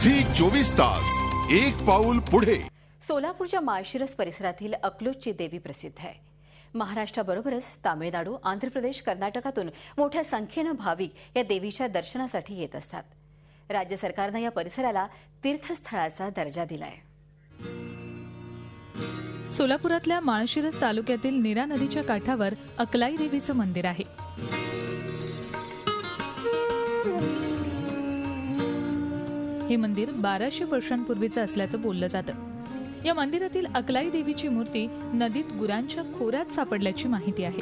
Zee 24 तास एक पाऊल पुढे। सोलापूरच्या माळशिरस परिसरातील अकलूजची देवी प्रसिद्ध आहे। महाराष्ट्राबरोबरच तामिळनाडू, आंध्र प्रदेश, कर्नाटकातून मोठ्या संख्येने भाविक या देवीच्या दर्शनासाठी येत असतात। राज्य सरकारने या परिसराला तीर्थस्थळाचा दर्जा दिलाय। सोलापुरातल्या माळशिरस तालुक्यातील नीरा नदीच्या काठावर अकलाई देवीचं मंदिर आहे। हे मंदिर 1200 वर्षांपूर्वीचं असल्याचं बोललं जातं। या मंदिरातील अकलाई देवीची मूर्ती नदीत गुरांच्या खोऱ्यात सापडल्याची माहिती आहे।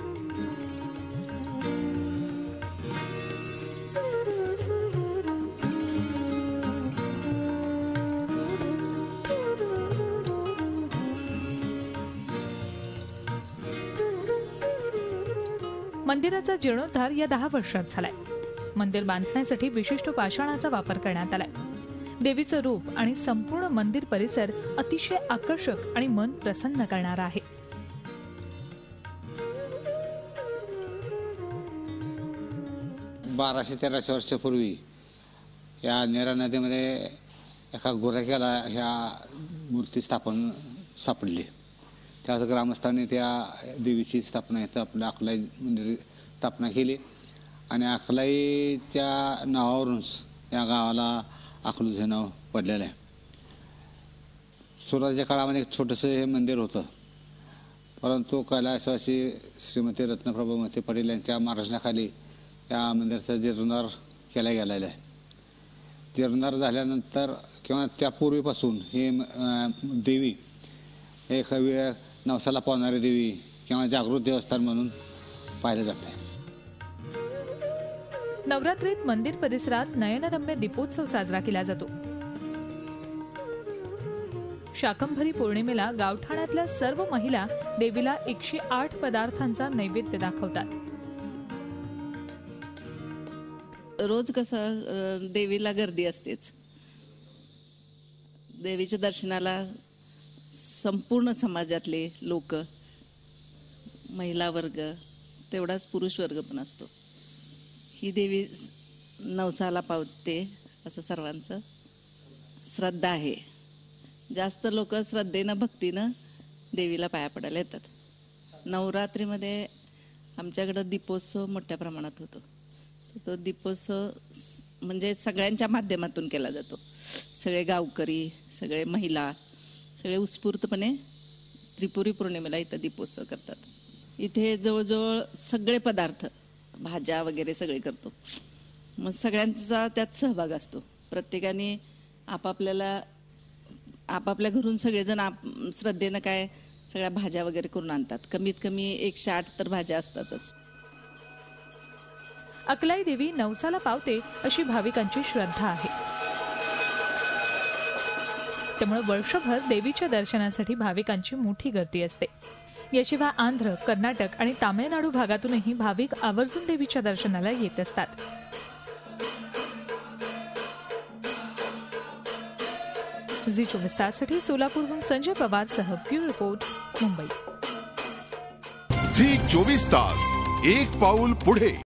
मंदिराचा जीर्णोद्धार या 10 वर्षात झालाय। मंदिर बांधण्यासाठी विशिष्ट पाषाणाचा वापर करण्यात आलाय। देवीचं रूप आणि संपूर्ण मंदिर परिसर अतिशय आकर्षक आणि मन प्रसन्न करणारा आहे। बाराशे 1300 वर्षापूर्वी या नीरा नदीमध्ये एका गोरख्याला ह्या मूर्ती स्थापन सापडली। त्याच ग्रामस्थांनी त्या देवीची स्थापना इथं आपल्या अकलाई मंदिर स्थापना केली आणि अकलाईच्या नावावरूनच या गावाला अकलूज हे नाव पडलेलं आहे। सुरुवातीच्या काळामध्ये एक छोटंसं हे मंदिर होतं, परंतु कैलासवासी श्रीमती रत्नप्रभा मोहिते पाटील यांच्या मार्गदर्शनाखाली या मंदिराचा जीर्णोद्धार केला गेलेला आहे। जीर्णोद्धार झाल्यानंतर किंवा त्यापूर्वीपासून ही देवी एक नवसाला पावणारी देवी किंवा जागृत देवस्थान म्हणून पाहिलं जाते। नवरात्रीत मंदिर परिसरात नयनरम्य दीपोत्सव साजरा केला जातो। शाकंभरी पौर्णिमेला गावठाणातल्या सर्व महिला देवीला 108 पदार्थांचा नैवेद्य दाखवतात। रोज कसं देवीला गर्दी असतेच। देवीच्या दर्शनाला संपूर्ण समाजातले लोक, महिला वर्ग तेवढाच पुरुष वर्ग पण असतो। ही देवी नवसाला पावते असं सर्वांचं श्रद्धा आहे। जास्त लोक श्रद्धेनं भक्तीनं देवीला पाया पडायला येतात। नवरात्रीमध्ये आमच्याकडं दीपोत्सव मोठ्या प्रमाणात होतो। तो दीपोत्सव म्हणजे सगळ्यांच्या माध्यमातून केला जातो। सगळे गावकरी, सगळे महिला, सगळे उत्स्फूर्तपणे त्रिपुरी पौर्णिमेला इथं दीपोत्सव करतात। इथे जवळजवळ सगळे पदार्थ, भाज्या वगैरे सगळे करतो। मग सगळ्यांचा त्यात सहभाग असतो। प्रत्येकाने आपापल्या घरून सगळेजण श्रद्धेनं काय सगळ्या भाज्या वगैरे करून आणतात। कमीत कमी 108 तर भाज्या असतातच। अकलाई देवी नवसाला पावते अशी भाविकांची श्रद्धा आहे। त्यामुळे वर्षभर देवीच्या दर्शनासाठी भाविकांची मोठी गर्दी असते। याशिवाय आंध्र, कर्नाटक आणि तामिळनाडू भागातूनही भाविक आवर्जून देवीच्या दर्शनाला येत असतात। झी 24 ताससाठी सोलापूरहून संजय पवारसह ब्युरो रिपोर्ट, मुंबई। झी 24 तास एक पाऊल पुढे।